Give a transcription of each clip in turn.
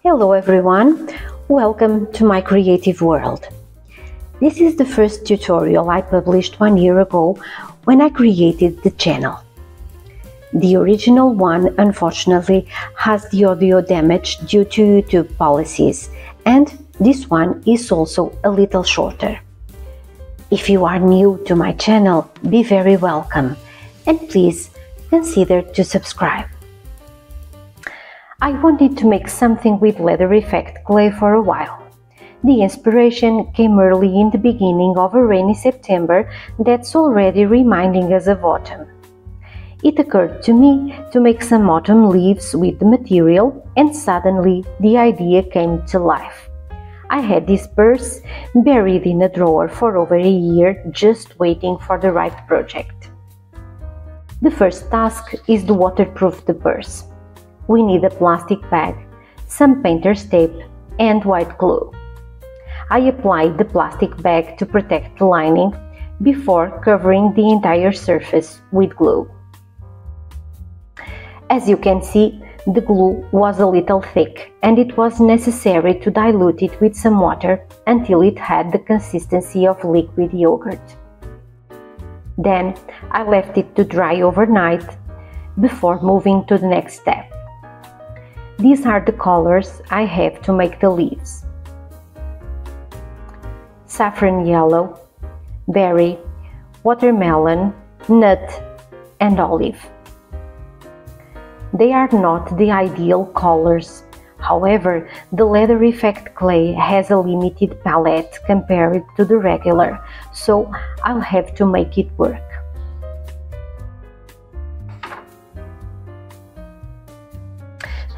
Hello everyone, welcome to my creative world. This is the first tutorial I published 1 year ago when I created the channel. The original one unfortunately has the audio damage due to YouTube policies, and this one is also a little shorter. If you are new to my channel, be very welcome and please consider to subscribe. I wanted to make something with Leather Effect Clay for a while. The inspiration came early in the beginning of a rainy September that's already reminding us of autumn. It occurred to me to make some autumn leaves with the material, and suddenly the idea came to life. I had this purse buried in a drawer for over a year, just waiting for the right project. The first task is to waterproof the purse. We need a plastic bag, some painter's tape, and white glue. I applied the plastic bag to protect the lining before covering the entire surface with glue. As you can see, the glue was a little thick and it was necessary to dilute it with some water until it had the consistency of liquid yogurt. Then I left it to dry overnight before moving to the next step. These are the colors I have to make the leaves: saffron yellow, berry, watermelon, nut, and olive. They are not the ideal colors. However, the Leather Effect Clay has a limited palette compared to the regular, so I'll have to make it work.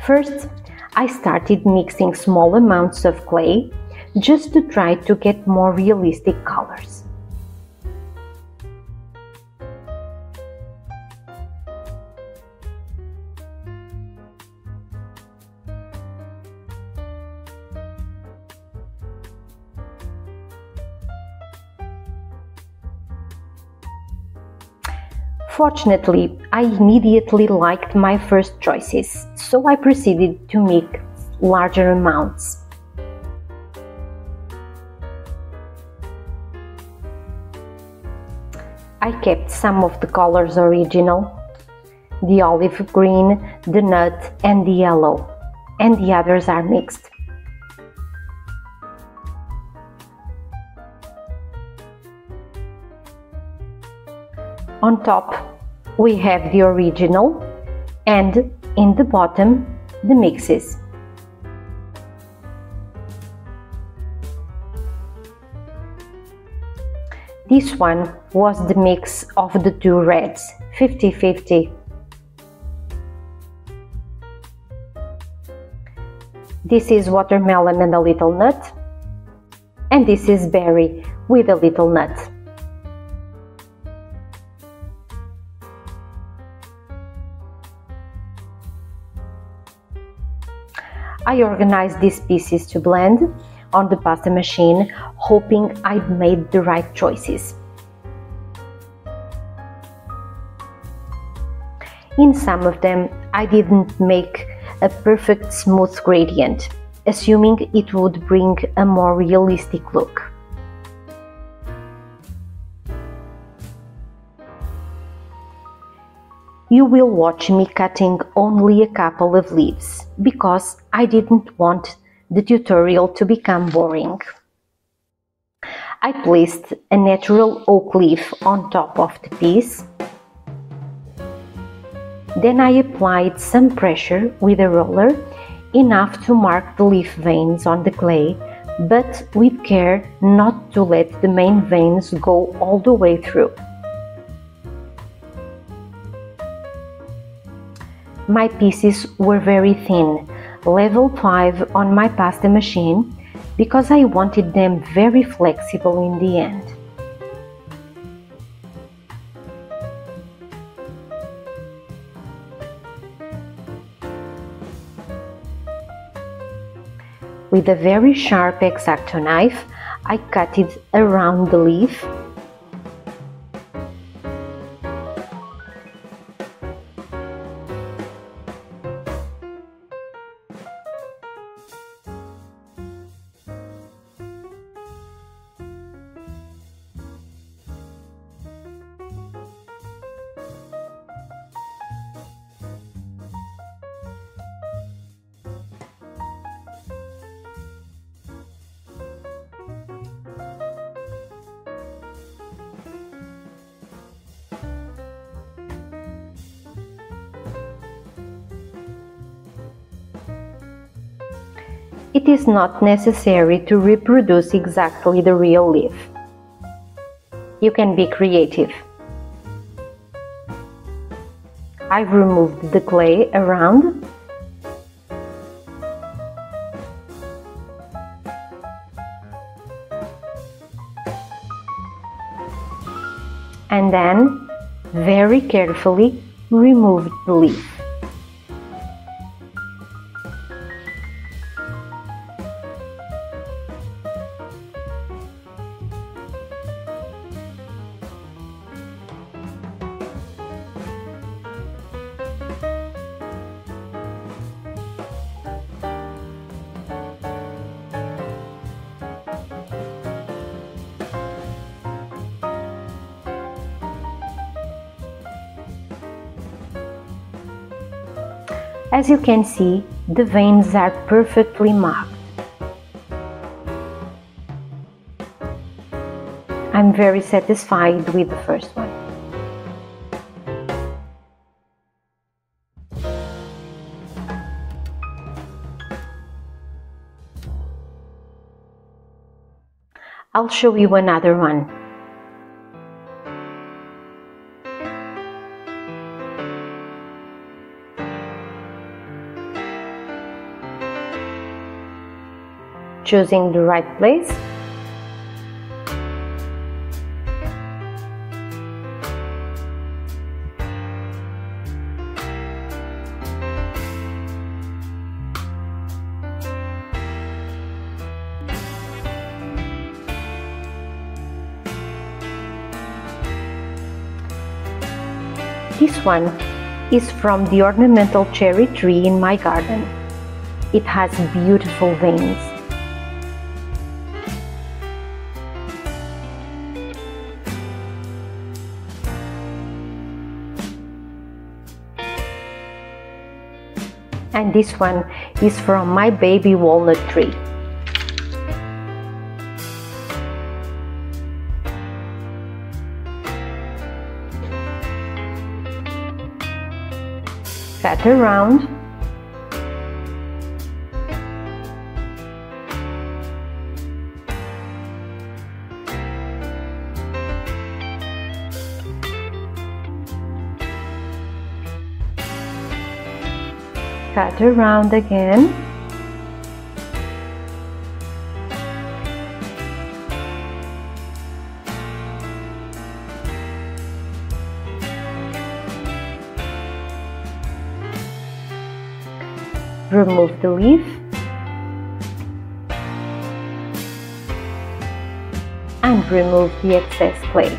First, I started mixing small amounts of clay just to try to get more realistic colors. Fortunately, I immediately liked my first choices, so I proceeded to make larger amounts. I kept some of the colors original, the olive green, the nut, and the yellow, and the others are mixed. On top, we have the original, and in the bottom, the mixes. This one was the mix of the two reds, 50-50. This is watermelon and a little nut, and this is berry with a little nut. I organized these pieces to blend on the pasta machine, hoping I'd made the right choices. In some of them, I didn't make a perfect smooth gradient, assuming it would bring a more realistic look. You will watch me cutting only a couple of leaves, because I didn't want the tutorial to become boring. I placed a natural oak leaf on top of the piece. Then I applied some pressure with a roller, enough to mark the leaf veins on the clay, but with care not to let the main veins go all the way through. My pieces were very thin, level 5 on my pasta machine, because I wanted them very flexible in the end. With a very sharp X-Acto knife, I cut it around the leaf. It is not necessary to reproduce exactly the real leaf. You can be creative. I've removed the clay around and then very carefully removed the leaf. As you can see, the veins are perfectly marked. I'm very satisfied with the first one. I'll show you another one. Choosing the right place. This one is from the ornamental cherry tree in my garden. It has beautiful veins. And this one is from my baby walnut tree. Cut around. Cut around again. Remove the leaf and remove the excess clay.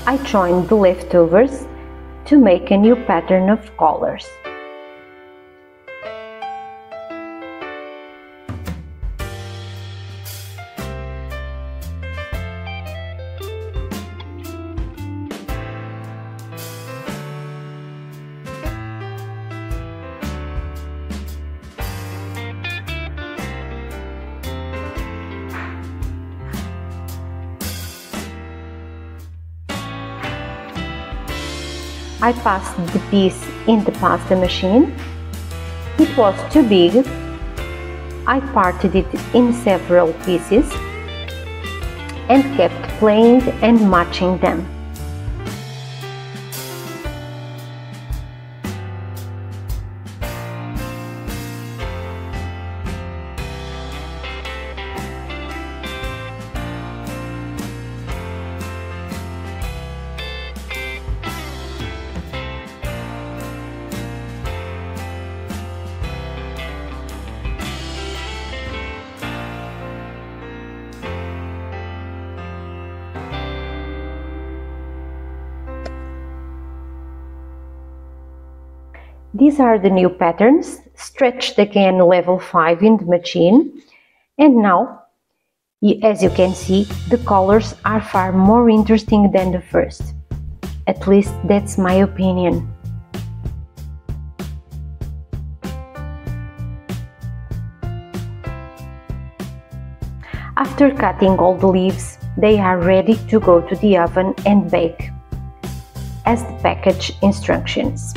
I joined the leftovers to make a new pattern of colors. I passed the piece in the pasta machine. It was too big. I parted it in several pieces and kept playing and matching them. These are the new patterns, stretched again level 5 in the machine. And now, as you can see, the colors are far more interesting than the first. At least that's my opinion. After cutting all the leaves, they are ready to go to the oven and bake, as the package instructions.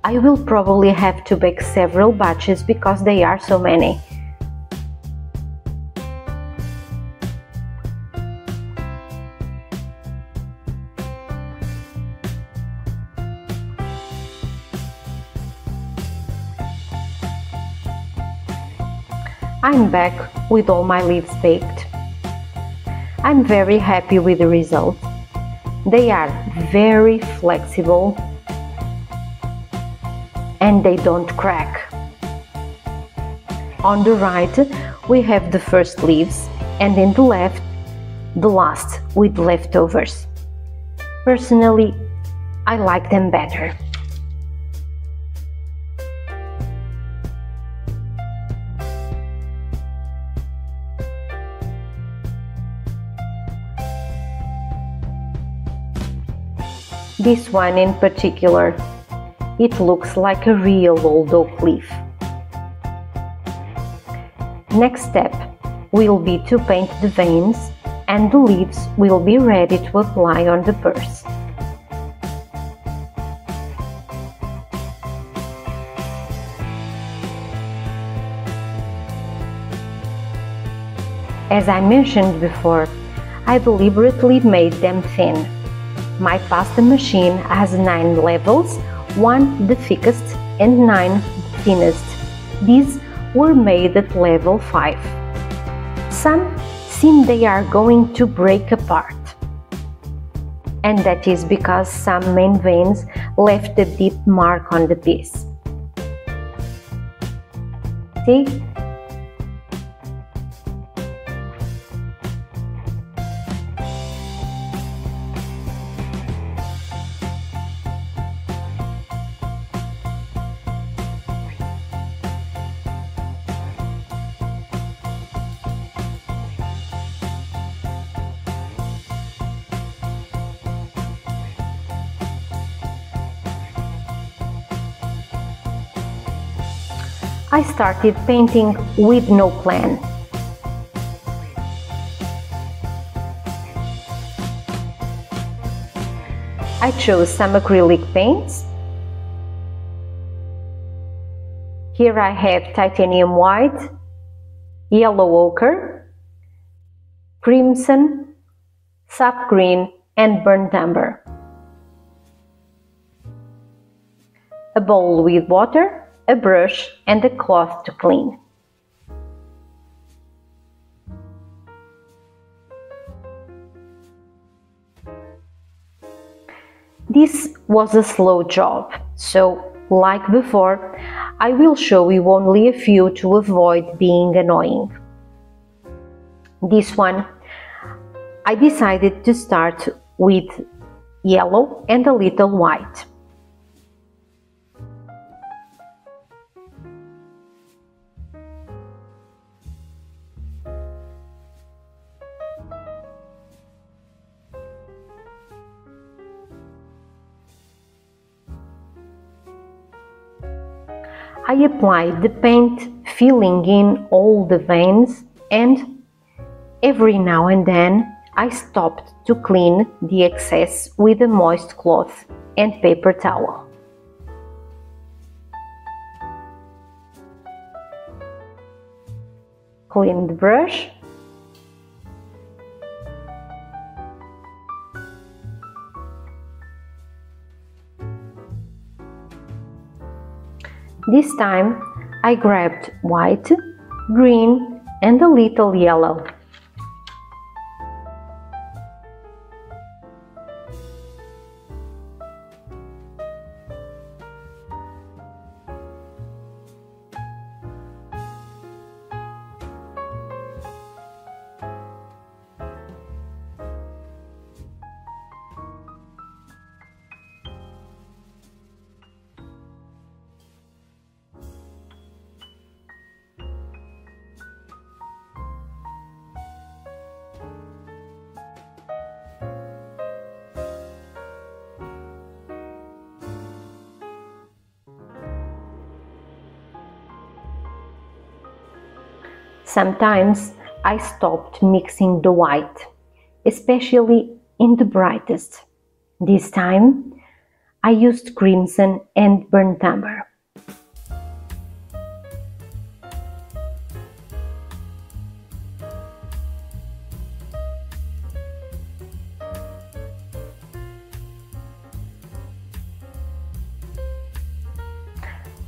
I will probably have to bake several batches because they are so many. I'm back with all my leaves baked. I'm very happy with the result. They are very flexible and they don't crack. On the right we have the first leaves and in the left the last with leftovers. Personally, I like them better. This one in particular, it looks like a real old oak leaf. Next step will be to paint the veins and the leaves will be ready to apply on the purse. As I mentioned before, I deliberately made them thin. My pasta machine has 9 levels, 1 the thickest and 9 the thinnest. These were made at level 5. Some seem they are going to break apart. And that is because some main veins left a deep mark on the piece. See? I started painting with no plan. I chose some acrylic paints. Here I have titanium white, yellow ochre, crimson, sap green and burnt umber. A bowl with water, a brush and a cloth to clean. This was a slow job, so like before, I will show you only a few to avoid being annoying. This one, I decided to start with yellow and a little white. I applied the paint, filling in all the veins, and every now and then I stopped to clean the excess with a moist cloth and paper towel. Clean the brush. This time I grabbed white, green and a little yellow. Sometimes I stopped mixing the white, especially in the brightest. This time, I used crimson and burnt umber.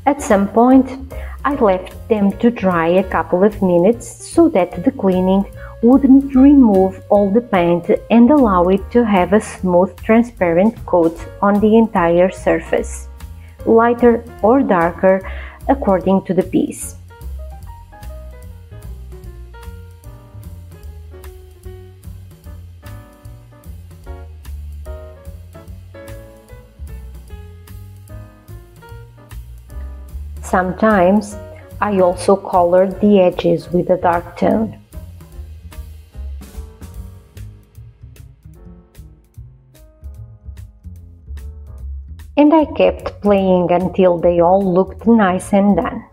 At some point, I left them to dry a couple of minutes so that the cleaning wouldn't remove all the paint and allow it to have a smooth, transparent coat on the entire surface, lighter or darker according to the piece. Sometimes I also colored the edges with a dark tone. And I kept playing until they all looked nice and done.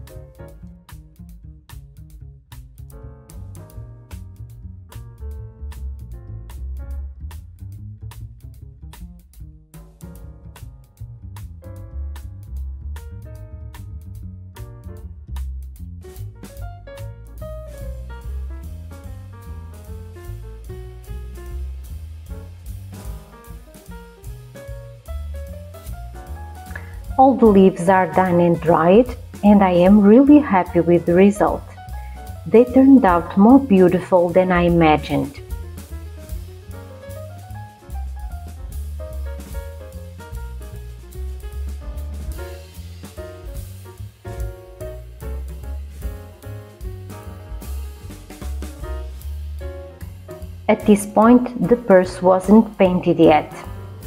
All the leaves are done and dried, and I am really happy with the result. They turned out more beautiful than I imagined. At this point, the purse wasn't painted yet.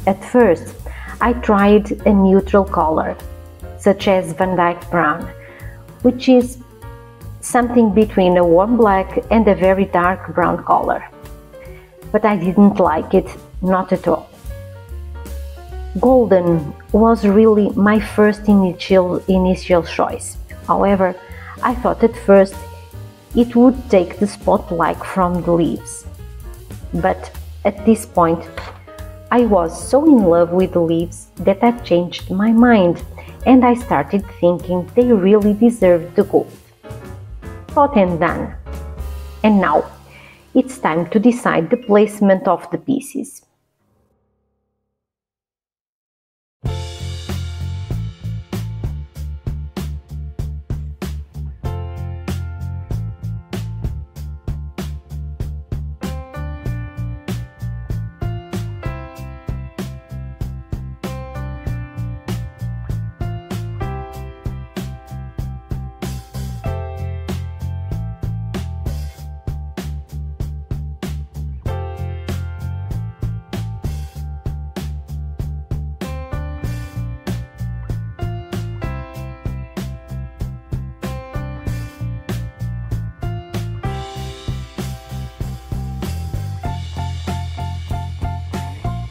At first, I tried a neutral color, such as Van Dyke Brown, which is something between a warm black and a very dark brown color. But I didn't like it, not at all. Golden was really my first initial choice. However, I thought at first it would take the spotlight from the leaves. But at this point, I was so in love with the leaves that I changed my mind and I started thinking they really deserved the gold. Thought and done. And now, it's time to decide the placement of the pieces.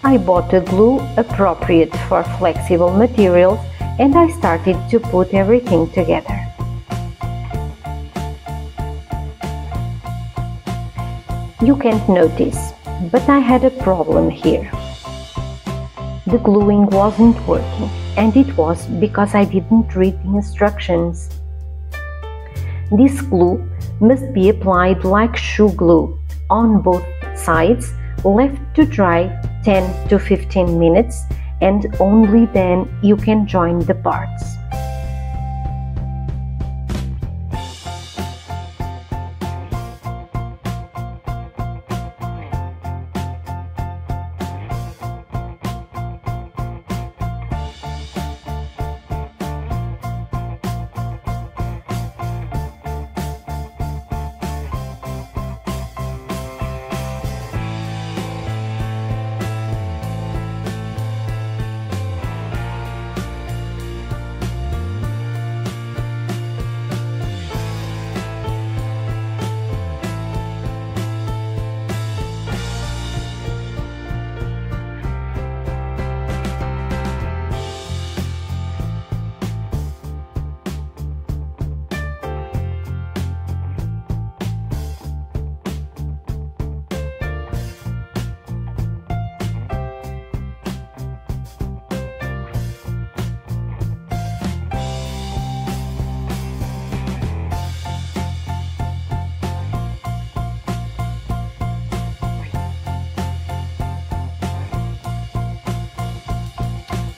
I bought a glue appropriate for flexible materials and I started to put everything together. You can't notice, but I had a problem here. The gluing wasn't working, and it was because I didn't read the instructions. This glue must be applied like shoe glue on both sides, left to dry 10 to 15 minutes, and only then you can join the parts.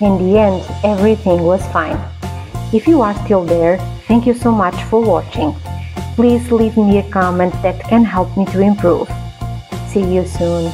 In the end, everything was fine. If you are still there, thank you so much for watching. Please leave me a comment that can help me to improve. See you soon.